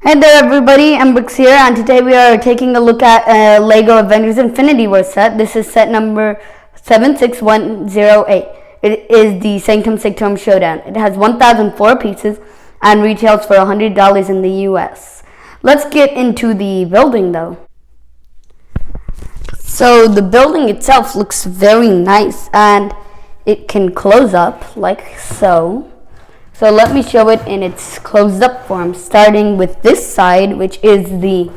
Hey there everybody, mbrickz here, and today we are taking a look at LEGO Avengers Infinity War set. This is set number 76108. It is the Sanctum Showdown. It has 1,004 pieces and retails for $100 in the US. Let's get into the building though. So the building itself looks very nice and it can close up like so. So let me show it in its closed up form, starting with this side, which is the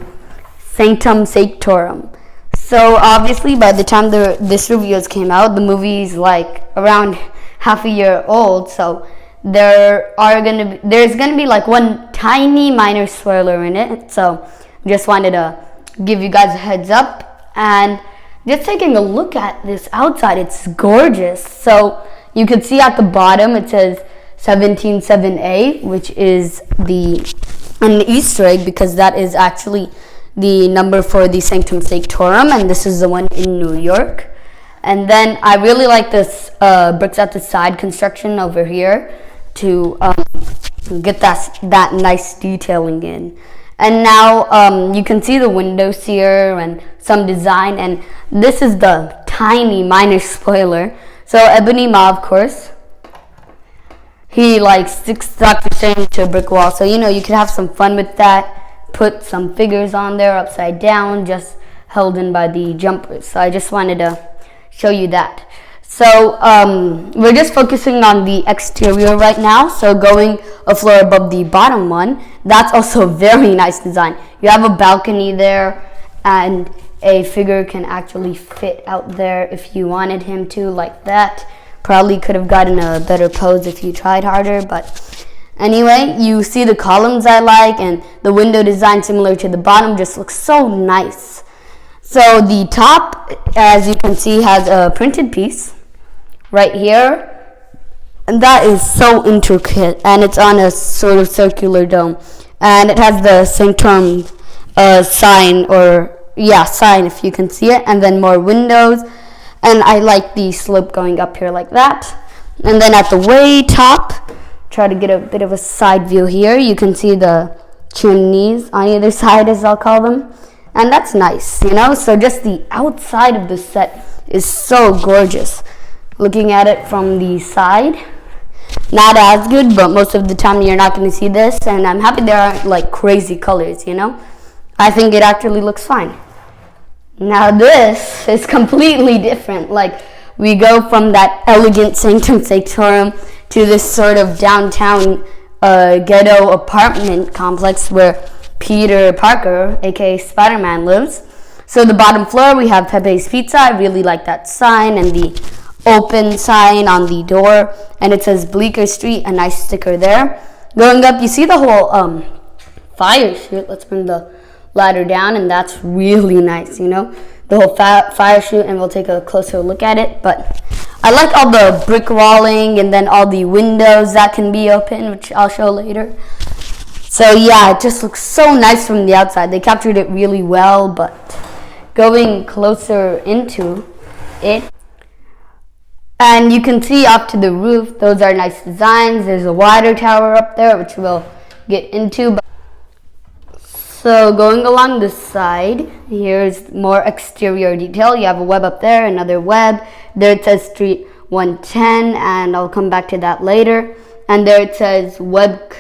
Sanctorum. So obviously by the time this reviews came out, the movie's like around half a year old, so there's gonna be like one tiny minor spoiler in it. So just wanted to give you guys a heads up, and just taking a look at this outside, it's gorgeous. So you can see at the bottom it says 177A, which is an Easter egg, because that is actually the number for the Sanctorum, and this is the one in New York. And then I really like this bricks at the side construction over here to get that nice detailing in. And now you can see the windows here and some design, and this is the tiny minor spoiler. So Ebony Ma, of course, he like sticks Dr. Strange to a brick wall, so you could have some fun with that. Put some figures on there upside down, just held in by the jumpers. So I just wanted to show you that. So we're just focusing on the exterior right now, so going a floor above the bottom one. That's also a very nice design. You have a balcony there, and a figure can actually fit out there if you wanted him to, like that. Probably could have gotten a better pose if you tried harder, but anyway, you see the columns I like, and the window design similar to the bottom just looks so nice. So the top, as you can see, has a printed piece right here, and that is so intricate, and it's on a sort of circular dome, and it has the Sanctorum sign if you can see it, and then more windows. And I like the slope going up here like that. And then at the way top, try to get a bit of a side view here. You can see the chimneys on either side, as I'll call them. And that's nice, So just the outside of the set is so gorgeous. Looking at it from the side, not as good, but most of the time you're not going to see this. And I'm happy there aren't like crazy colors, I think it actually looks fine. Now this is completely different. Like, we go from that elegant Sanctorum to this sort of downtown ghetto apartment complex where Peter Parker, aka Spider-Man, lives. So the bottom floor we have Pepe's Pizza. I really like that sign and the open sign on the door, and it says Bleecker Street, a nice sticker there. Going up, you see the whole fire chute. Let's bring the ladder down, and that's really nice, the whole fire chute, and we'll take a closer look at it. But I like all the brick walling and then all the windows that can be open, which I'll show later. So yeah, it just looks so nice from the outside. They captured it really well, but going closer into it, and you can see up to the roof, those are nice designs. There's a water tower up there, which we'll get into. So going along this side, here's more exterior detail. You have a web up there, another web. There it says Street 110, and I'll come back to that later. And there it says web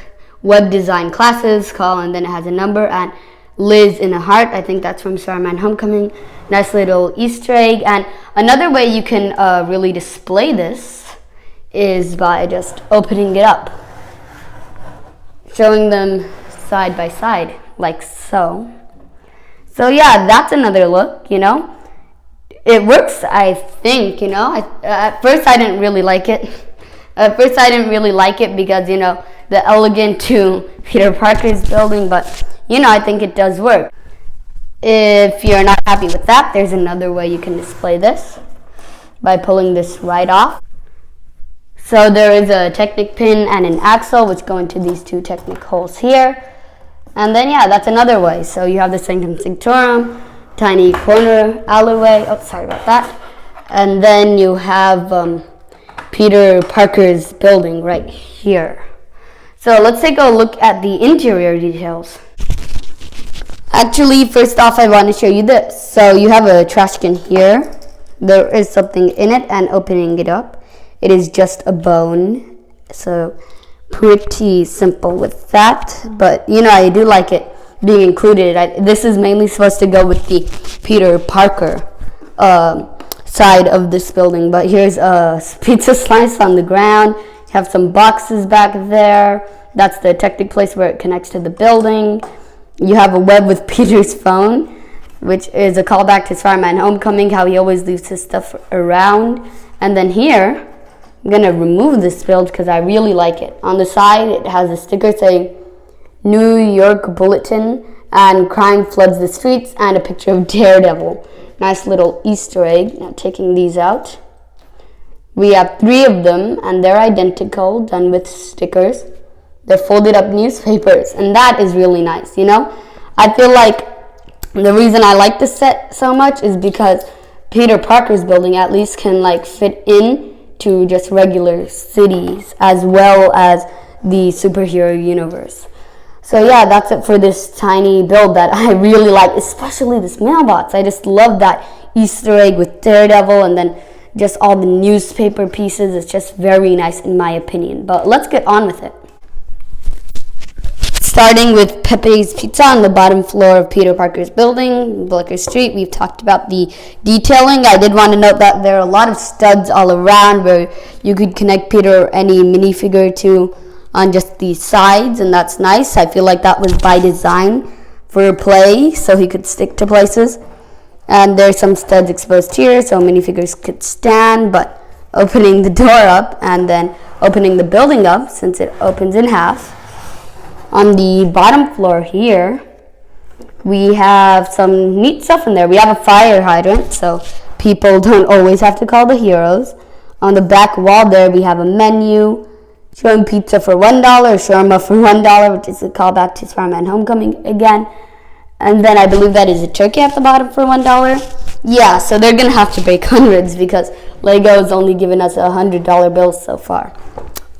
design classes, call, and then it has a number, and Liz in a heart. I think that's from Spider-Man Homecoming. Nice little Easter egg. And another way you can really display this is by just opening it up, showing them side by side, like so. So yeah, that's another look, It works, I think, At first I didn't really like it. Because, the elegant to Peter Parker's building, but, I think it does work. If you're not happy with that, there's another way you can display this by pulling this right off. So there is a Technic pin and an axle, which go into these two Technic holes here. And then, yeah, that's another way. So you have the Sanctorum, tiny corner alleyway. Oh, sorry about that. And then you have Peter Parker's building right here. So let's take a look at the interior details. Actually, first off, I want to show you this. So you have a trash can here. There is something in it, and opening it up, it is just a bone. So pretty simple with that. But, you know, I do like it being included. This is mainly supposed to go with the Peter Parker side of this building. But here's a pizza slice on the ground. You have some boxes back there. That's the technical place where it connects to the building. You have a web with Peter's phone, which is a callback to Spider-Man Homecoming, how he always leaves his stuff around. And then here, I'm going to remove this build because I really like it. On the side, it has a sticker saying New York Bulletin and crime floods the streets, and a picture of Daredevil. Nice little Easter egg. Now taking these out. We have 3 of them, and they're identical, done with stickers. They're folded up newspapers, and that is really nice, you know? I feel like the reason I like this set so much is because Peter Parker's building at least can like fit in to just regular cities as well as the superhero universe. So yeah, that's it for this tiny build that I really like, especially this mailbox. I just love that Easter egg with Daredevil and then just all the newspaper pieces. It's just very nice in my opinion. But let's get on with it. Starting with Pepe's Pizza on the bottom floor of Peter Parker's building, Blicker Street. We've talked about the detailing. I did want to note that there are a lot of studs all around where you could connect Peter or any minifigure to on just the sides, and that's nice. I feel like that was by design for play, so he could stick to places. And there's some studs exposed here, so minifigures could stand, but opening the door up and then opening the building up, since it opens in half. On the bottom floor here, we have some neat stuff in there. We have a fire hydrant, so people don't always have to call the heroes. On the back wall there, we have a menu showing pizza for $1, shawarma for $1, which is a callback to Spider-Man Homecoming again. And then I believe that is a turkey at the bottom for $1. Yeah, so they're going to have to break hundreds because Lego's only given us $100 bills so far.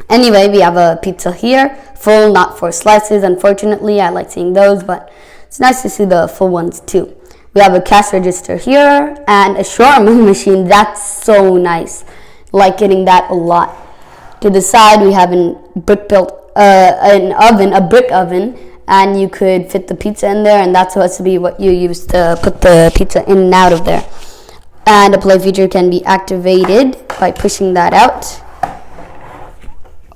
Anyway, we have a pizza here, full, not 4 slices. Unfortunately, I like seeing those, but it's nice to see the full ones too. We have a cash register here and a shawarma machine. That's so nice. Like getting that a lot. To the side, we have a brick oven, and you could fit the pizza in there, and that's supposed to be what you use to put the pizza in and out of there. And a play feature can be activated by pushing that out.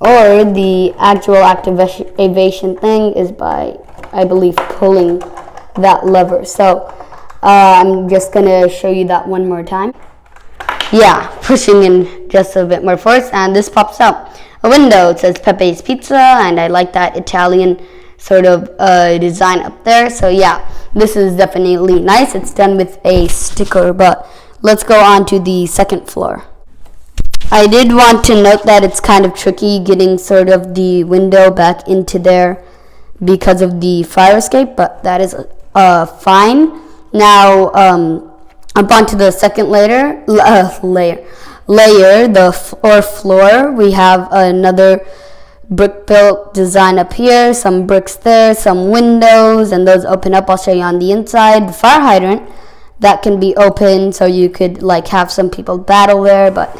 Or the actual activation thing is by, I believe, pulling that lever. So I'm just going to show you that one more time. Yeah, pushing in just a bit more force, and this pops out. A window, it says Pepe's Pizza, and I like that Italian sort of design up there. So yeah, this is definitely nice. It's done with a sticker, but let's go on to the second floor. I did want to note that it's kind of tricky getting sort of the window back into there because of the fire escape, but that is fine. Now, up onto the second layer, the floor. We have another brick built design up here, some bricks there, some windows, and those open up. I'll show you on the inside. The fire hydrant, that can be open, so you could like have some people battle there, but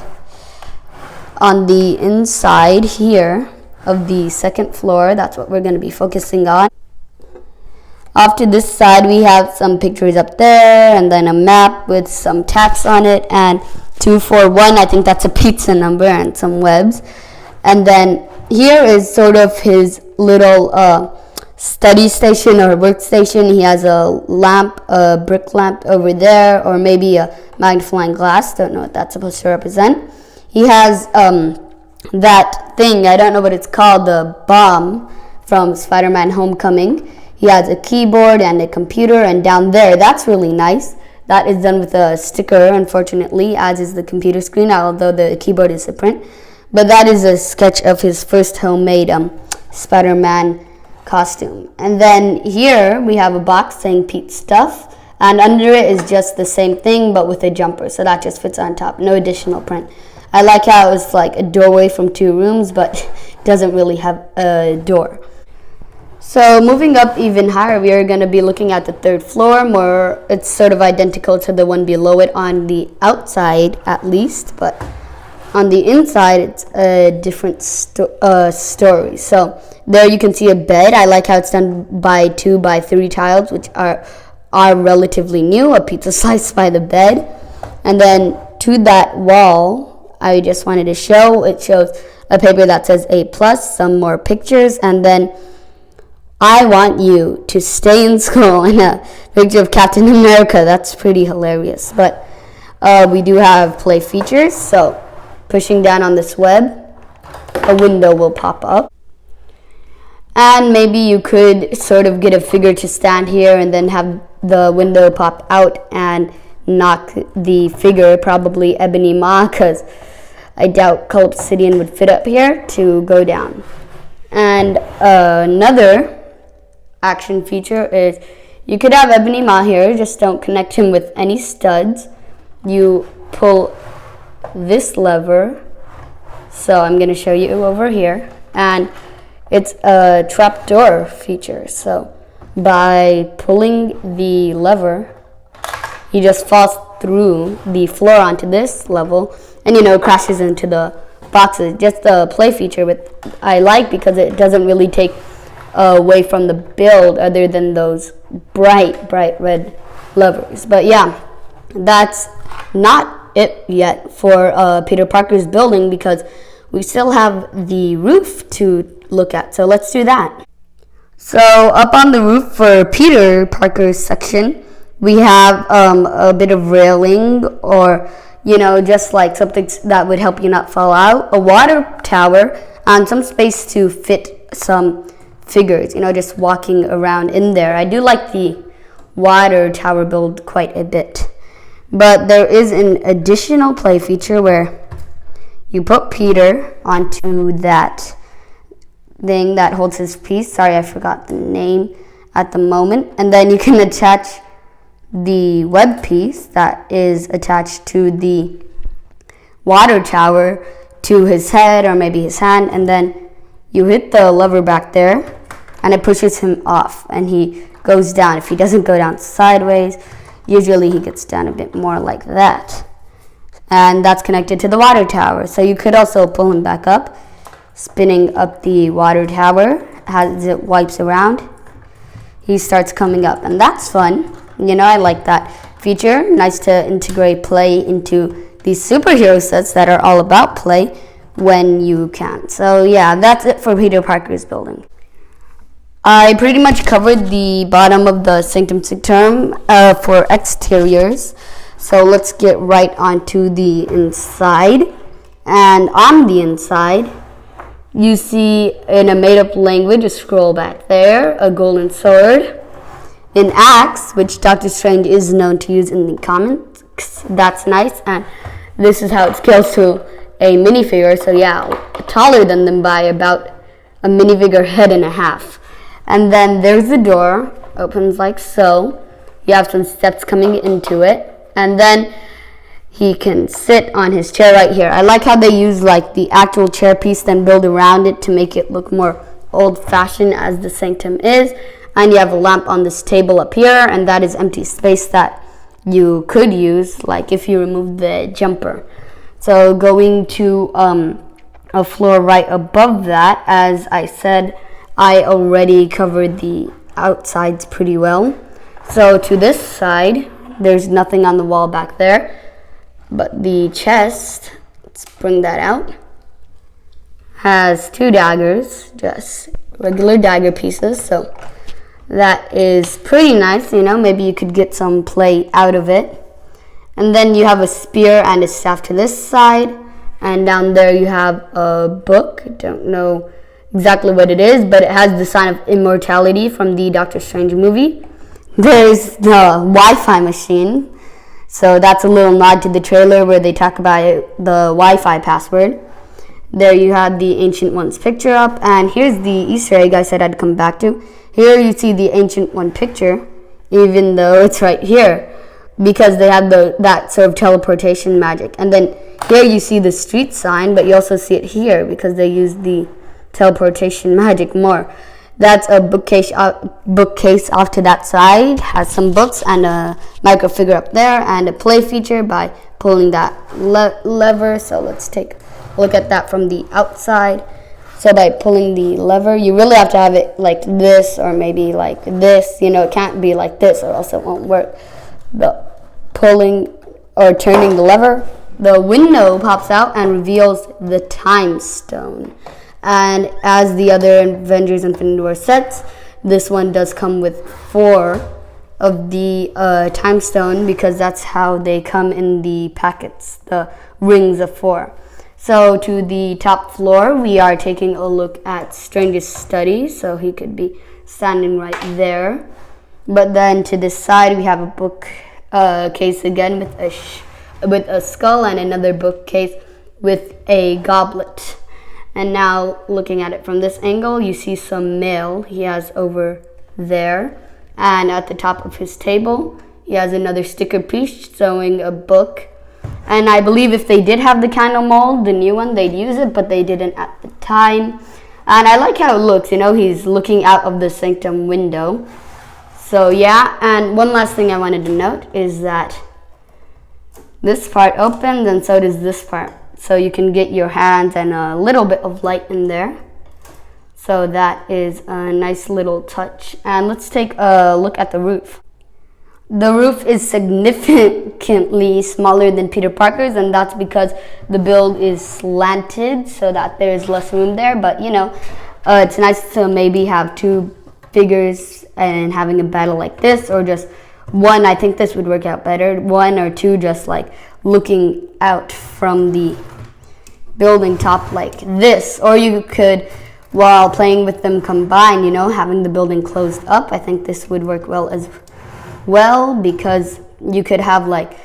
on the inside here of the second floor, that's what we're going to be focusing on. Off to this side, we have some pictures up there, and then a map with some tax on it, and 241, I think that's a pizza number, and some webs. And then here is sort of his little study station or workstation. He has a lamp, a brick lamp over there, or maybe a magnifying glass. Don't know what that's supposed to represent. He has that thing, I don't know what it's called, the bomb from Spider-Man Homecoming. He has a keyboard and a computer, and down there, that's really nice. That is done with a sticker, unfortunately, as is the computer screen, although the keyboard is a print. But that is a sketch of his first homemade Spider-Man costume. And then here, we have a box saying Pete Stuff, and under it is just the same thing, but with a jumper, so that just fits on top, no additional print. I like how it's like a doorway from 2 rooms, but doesn't really have a door. So moving up even higher, we are going to be looking at the third floor. It's sort of identical to the one below it on the outside, at least, but on the inside, it's a different story. So there you can see a bed. I like how it's done by 2 by 3 tiles, which are relatively new. A pizza slice by the bed, and then to that wall, I just wanted to show. It shows a paper that says A+, some more pictures, and then I want you to stay in school, and a picture of Captain America. That's pretty hilarious. But we do have play features, so pushing down on this web, a window will pop up. And maybe you could sort of get a figure to stand here and then have the window pop out and knock the figure, probably Ebony Ma, because I doubt Color Obsidian would fit up here, to go down. And another action feature is you could have Ebony Ma here, just don't connect him with any studs. You pull this lever, so I'm going to show you over here, and it's a trapdoor feature. So by pulling the lever, he just falls through the floor onto this level, and crashes into the boxes. Just a play feature I like, because it doesn't really take away from the build other than those bright red levers. But yeah, that's not it yet for Peter Parker's building, because we still have the roof to look at. So let's do that. So up on the roof for Peter Parker's section, we have a bit of railing, or just like something that would help you not fall out, a water tower, and some space to fit some figures, just walking around in there. I do like the water tower build quite a bit. But there is an additional play feature where you put Peter onto that thing that holds his piece. Sorry, I forgot the name at the moment. And then you can attach the web piece that is attached to the water tower to his head or maybe his hand, and then you hit the lever back there and it pushes him off and he goes down. If he doesn't go down sideways, usually he gets down a bit more like that, and that's connected to the water tower. So you could also pull him back up, spinning up the water tower. As it wipes around, he starts coming up, and that's fun. I like that feature. Nice to integrate play into these superhero sets that are all about play when you can. So yeah, that's it for Peter Parker's building. I pretty much covered the bottom of the Sanctum for exteriors. So let's get right onto the inside. And on the inside, you see in a made-up language, a scroll back there, a golden sword, an axe, which Doctor Strange is known to use in the comics. That's nice. And this is how it scales to a minifigure. So yeah, taller than them by about a minifigure head and a half. And then there's the door, opens like so. You have some steps coming into it. And then he can sit on his chair right here. I like how they use like the actual chair piece, then build around it to make it look more old-fashioned as the Sanctum is. And you have a lamp on this table up here, and that is empty space that you could use, like if you remove the jumper. So going to a floor right above that, as I said, I already covered the outsides pretty well. So to this side, there's nothing on the wall back there, but the chest, let's bring that out, has 2 daggers, just regular dagger pieces. So that is pretty nice, maybe you could get some play out of it. And then you have a spear and a staff to this side, and down there you have a book. I don't know exactly what it is, but it has the sign of immortality from the Doctor Strange movie. There's the Wi-Fi machine, so that's a little nod to the trailer where they talk about the Wi-Fi password. There you have the Ancient One's picture up, and here's the Easter egg I said I'd come back to. Here you see the Ancient One picture, even though it's right here, because they have that sort of teleportation magic. And then here you see the street sign, but you also see it here because they use the teleportation magic more. That's a bookcase off to that side. Has some books and a micro figure up there and a play feature by pulling that lever. So let's take a look at that from the outside. So by pulling the lever, you really have to have it like this or maybe like this. You know, it can't be like this or else it won't work. But pulling or turning the lever, the window pops out and reveals the time stone. And as the other Avengers Infinity War sets, this one does come with 4 of the time stone because that's how they come in the packets, the rings of 4. So to the top floor, we are taking a look at Strange's study. So he could be standing right there. But then to this side, we have a bookcase again with a skull and another bookcase with a goblet. And now looking at it from this angle, you see some mail he has over there. And at the top of his table, he has another sticker piece showing a book. And I believe if they did have the candle mold, the new one, they'd use it, but they didn't at the time. And I like how it looks, you know, he's looking out of the Sanctum window. So yeah, and one last thing I wanted to note is that this part opens and so does this part. So you can get your hands and a little bit of light in there. So that is a nice little touch. And let's take a look at the roof. The roof is significantly smaller than Peter Parker's, and that's because the build is slanted so that there's less room there. But you know, it's nice to maybe have 2 figures and having a battle like this, or just one. I think this would work out better. 1 or 2 just like looking out from the building top like this. Or you could, while playing with them combined, you know, having the building closed up. I think this would work well as well because you could have like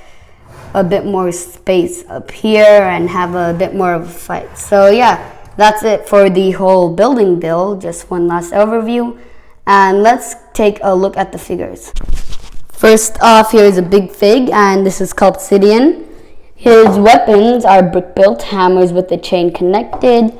a bit more space up here and have a bit more of a fight. So yeah, that's it for the whole building build. Just one last overview, and let's take a look at the figures. First off, here is a big fig, and this is called Obsidian. His weapons are brick built hammers with the chain connected.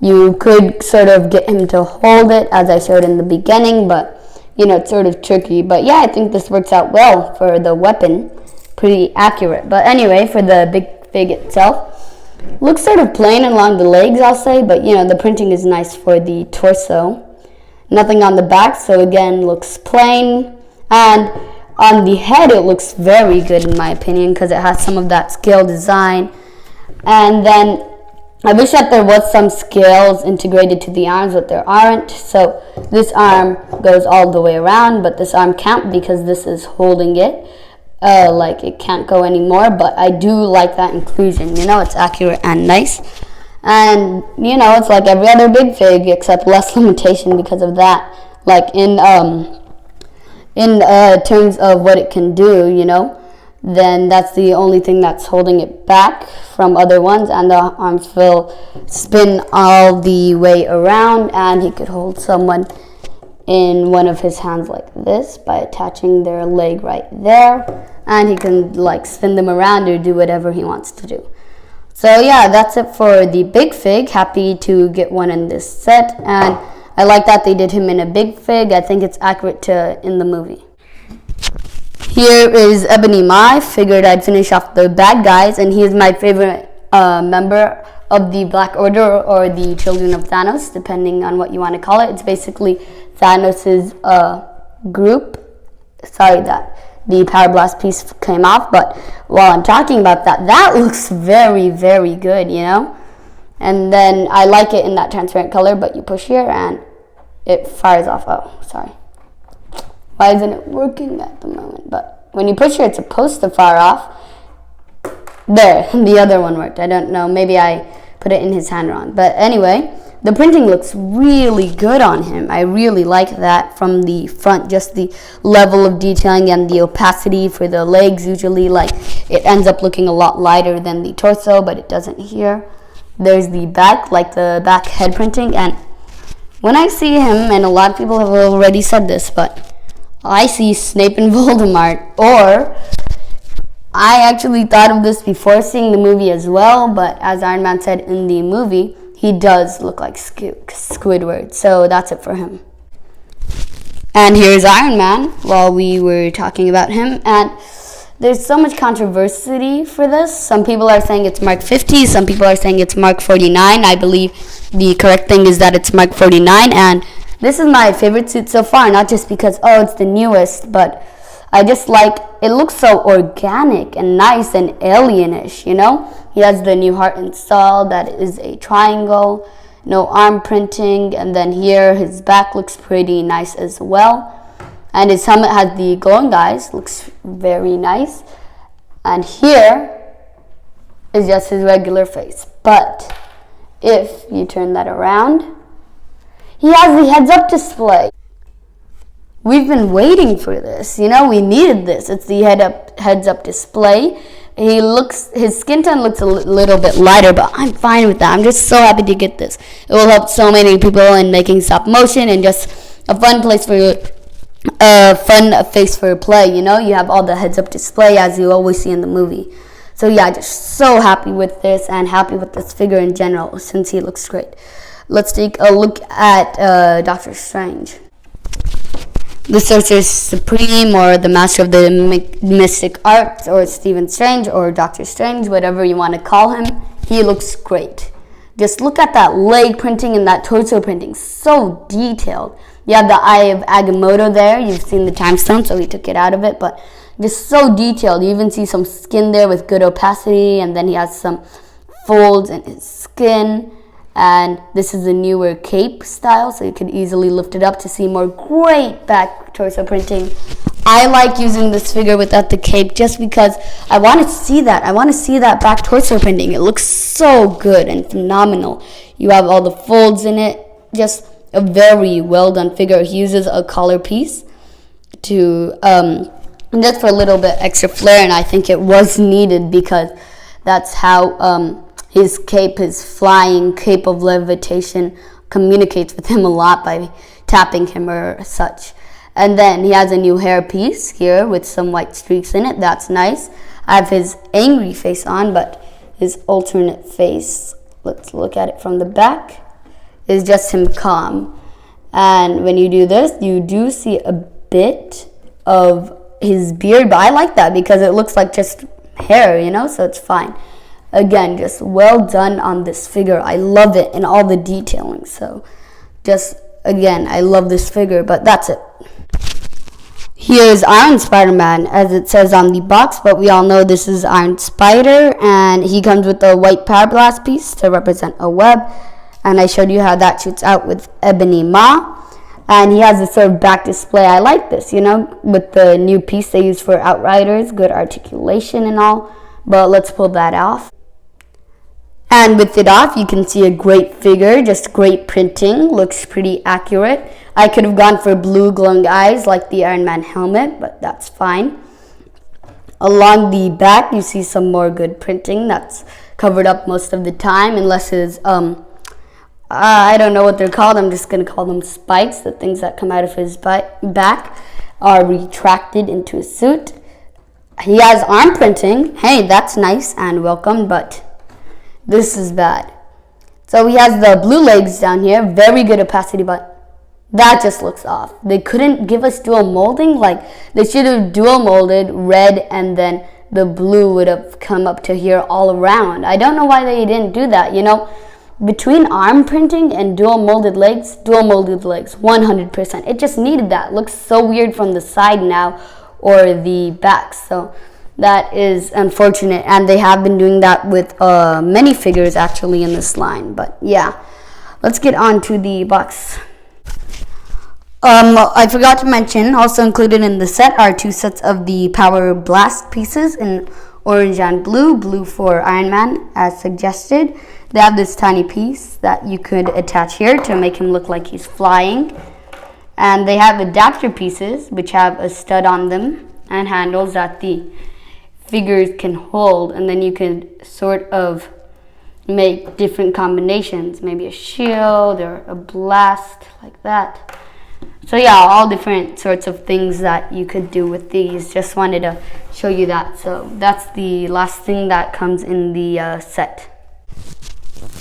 You could sort of get him to hold it as I showed in the beginning, but you know, it's sort of tricky. But yeah, I think this works out well for the weapon. Pretty accurate. But anyway, for the big fig itself, looks sort of plain along the legs, I'll say. But you know, the printing is nice for the torso. Nothing on the back, so again, looks plain. And on the head, it looks very good in my opinion because it has some of that scale design. And then I wish that there was some scales integrated to the arms, but there aren't. So this arm goes all the way around, but this arm can't because this is holding it. Like it can't go anymore, but I do like that inclusion. You know, it's accurate and nice. And, you know, it's like every other big fig except less limitation because of that. Like in terms of what it can do, you know, then that's the only thing that's holding it back from other ones, and the arms will spin all the way around, and he could hold someone in one of his hands like this by attaching their leg right there, and he can like spin them around or do whatever he wants to do. So yeah, that's it for the big fig. Happy to get one in this set, and I like that they did him in a big fig. I think it's accurate to in the movie. Here is Ebony Mai. Figured I'd finish off the bad guys, and he is my favorite member of the Black Order or the Children of Thanos, depending on what you want to call it. It's basically Thanos' group. Sorry that the Power Blast piece came off, but while I'm talking about that, that looks very, very good, you know? And then I like it in that transparent color, but you push here and it fires off. Oh, sorry. Why isn't it working at the moment? But when you push here, it's supposed to fire off. There, the other one worked. I don't know. Maybe I put it in his hand wrong. But anyway, the printing looks really good on him. I really like that from the front. Just the level of detailing and the opacity for the legs. Usually, like, it ends up looking a lot lighter than the torso, but it doesn't here. There's the back, like the back head printing. And when I see him, and a lot of people have already said this, but I see Snape and Voldemort, or I actually thought of this before seeing the movie as well, but as Iron Man said in the movie, he does look like Squidward, so that's it for him. And here's Iron Man while we were talking about him. And there's so much controversy for this. Some people are saying it's Mark 50. Some people are saying it's Mark 49. I believe the correct thing is that it's Mark 49. And this is my favorite suit so far. Not just because, oh, it's the newest, but I just like, it looks so organic and nice and alienish, you know? He has the new heart installed. That is a triangle. No arm printing. And then here, his back looks pretty nice as well. And his helmet has the glowing eyes, looks very nice. And here is just his regular face. But if you turn that around, he has the heads-up display. We've been waiting for this, you know, we needed this. It's the heads-up display. His skin tone looks a little bit lighter, but I'm fine with that. I'm just so happy to get this. It will help so many people in making stop motion and just a fun place for fun face for play, you know. You have all the heads-up display as you always see in the movie. So yeah, just so happy with this and happy with this figure in general since he looks great. Let's take a look at Doctor Strange. The Sorcerer Supreme, or the Master of the Mystic Arts, or Stephen Strange, or Doctor Strange, whatever you want to call him. He looks great. Just look at that leg printing and that torso printing. So detailed. You have the Eye of Agamotto there. You've seen the time stone, so he took it out of it. But just so detailed. You even see some skin there with good opacity. And then he has some folds in his skin. And this is a newer cape style, so you can easily lift it up to see more great back torso printing. I like using this figure without the cape just because I want to see that. I want to see that back torso printing. It looks so good and phenomenal. You have all the folds in it. Just a very well done figure. He uses a collar piece to just for a little bit extra flair, and I think it was needed because that's how his cape, his flying cape of levitation, communicates with him a lot by tapping him or such. And then he has a new hair piece here with some white streaks in it. That's nice. I have his angry face on, but his alternate face, let's look at it from the back, is just him calm. And when you do this, you do see a bit of his beard, but I like that because it looks like just hair, you know, so it's fine. Again, just well done on this figure. I love it and all the detailing. So just, again, I love this figure, but that's it. Here's Iron Spider-Man, as it says on the box, but we all know this is Iron Spider, and he comes with a white Power Blast piece to represent a web, and I showed you how that shoots out with Ebony Maw, and he has this sort of back display. I like this, you know, with the new piece they use for Outriders, good articulation and all, but let's pull that off. And with it off, you can see a great figure, just great printing, looks pretty accurate. I could have gone for blue glowing eyes like the Iron Man helmet, but that's fine. Along the back, you see some more good printing that's covered up most of the time, unless his, I don't know what they're called, I'm just going to call them spikes. The things that come out of his back are retracted into a suit. He has arm printing. Hey, that's nice and welcome, but this is bad. So he has the blue legs down here, very good opacity, but that just looks off. They couldn't give us dual molding. Like, they should have dual molded red and then the blue would have come up to here all around. I don't know why they didn't do that. You know, between arm printing and dual molded legs, 100%. It just needed that. It looks so weird from the side now or the back. So that is unfortunate, and they have been doing that with many figures actually in this line. But yeah, let's get on to the box. I forgot to mention, also included in the set are 2 sets of the Power Blast pieces in orange and blue. Blue for Iron Man, as suggested. They have this tiny piece that you could attach here to make him look like he's flying. And they have adapter pieces, which have a stud on them and handles that the figures can hold, and then you could sort of make different combinations, maybe a shield or a blast like that. So yeah, all different sorts of things that you could do with these. Just wanted to show you that. So that's the last thing that comes in the set.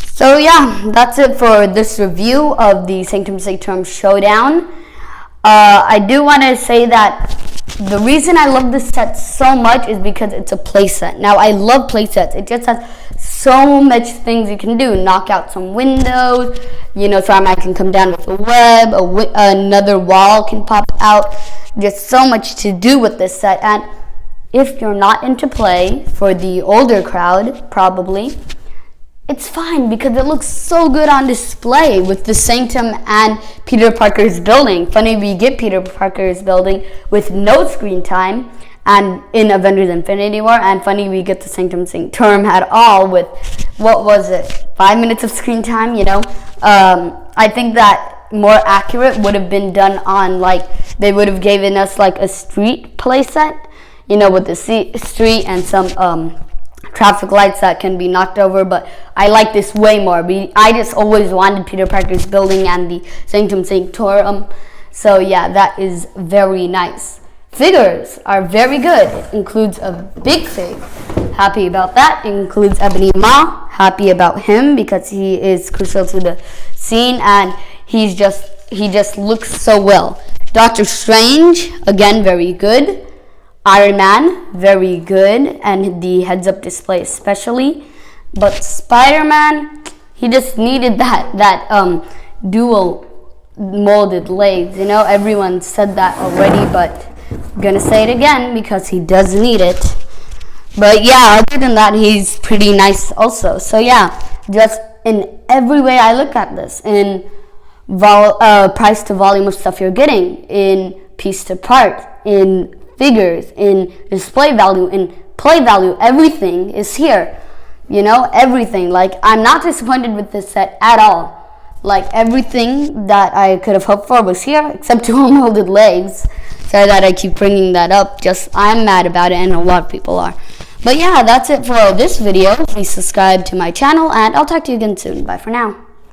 So yeah, that's it for this review of the Sanctum Showdown. I do want to say that the reason I love this set so much is because it's a playset. Now, I love playsets. It just has so much things you can do. Knock out some windows, you know, so I can come down with a web, another wall can pop out. There's so much to do with this set. And if you're not into play, for the older crowd, probably, it's fine because it looks so good on display with the Sanctum and Peter Parker's building. Funny, we get Peter Parker's building with no screen time and in Avengers Infinity War, and funny, we get the Sanctorum at all with, what was it, 5 minutes of screen time, you know? I think that more accurate would have been done on, like, they would have given us like a street playset, you know, with the street and some traffic lights that can be knocked over, but I like this way more. I just always wanted Peter Parker's building and the Sanctorum. So yeah, that is very nice. Figures are very good. It includes a big fig. Happy about that. It includes Ebony Maw. Happy about him because he is crucial to the scene and he just looks so well. Doctor Strange, again, very good. Iron Man, very good, and the heads-up display especially. But Spider-Man, he just needed that dual molded legs. You know, everyone said that already, but I'm gonna say it again because he does need it. But yeah, other than that, he's pretty nice also. So yeah, just in every way I look at this, in price to volume of stuff you're getting, in piece to part, in figures, in display value, in play value, everything is here. You know, everything. Like, I'm not disappointed with this set at all. Like, everything that I could have hoped for was here, except dual molded legs. Sorry that I keep bringing that up. Just, I'm mad about it, and a lot of people are. But yeah, that's it for this video. Please subscribe to my channel, and I'll talk to you again soon. Bye for now.